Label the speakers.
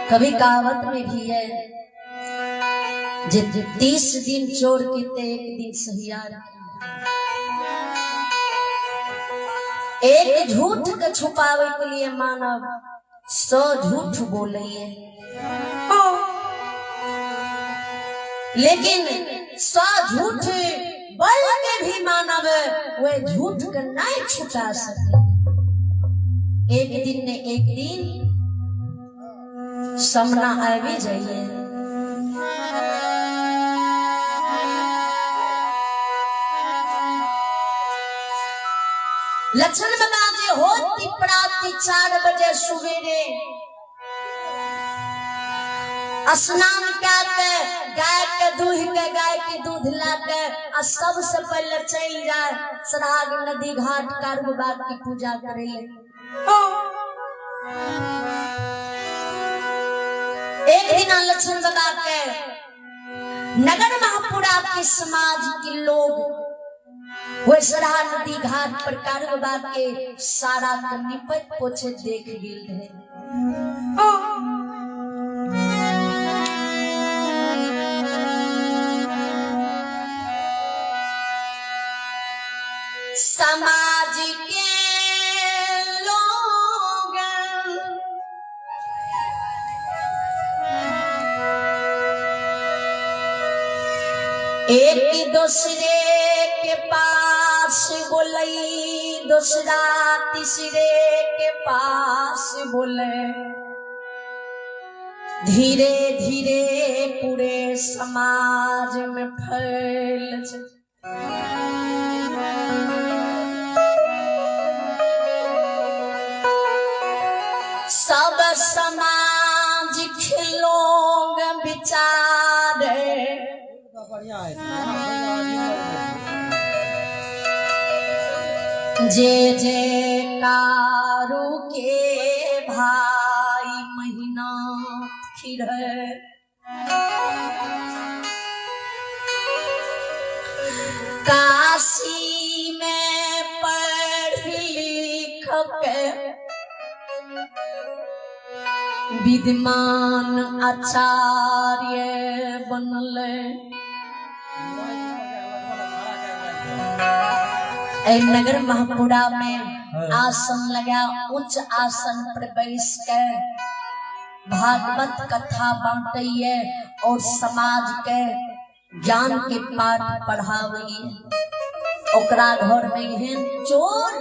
Speaker 1: कभी कहावत में भी है जे 30 दिन चोर के ते 1 दिन सहियार। एक झूठ के छुपावे के लिए मानव 100 झूठ बोले, लेकिन 100 झूठ बोल के भी मानव वे झूठ के नहीं छुटा सके। एक दिन ने एक दिन सामना आवे जाइए। लक्षण बता दे होती प्राप्ति 4 बजे सवेरे स्नान करके गाय के दूध के गाय के दूध लाके सबसे पहले चल जाए सराग नदी घाट कारुबाग की पूजा करे। एक दिन लक्ष्मण बाबा के नगर महापुरा के समाज के लोग वो सराहा नदी घाट पर कारुबाग के सारा निपट पोछे देख गए है। समाज के लोग एक दूसरे के पास बोले, दूसरा तीसरे के पास बोले, धीरे धीरे पूरे समाज में फैल सब समाज के लोग विचारे जे जे कारू के भाई महीना खिर काशी में पढ़ लिख के विद्वान आचार्य बनले। नगर महापुरा में आसन लगा, उच्च आसन पर बैठ के भागवत कथा बांटिए और समाज के ज्ञान के पाठ पढ़ावे। ओकरा घर में चोर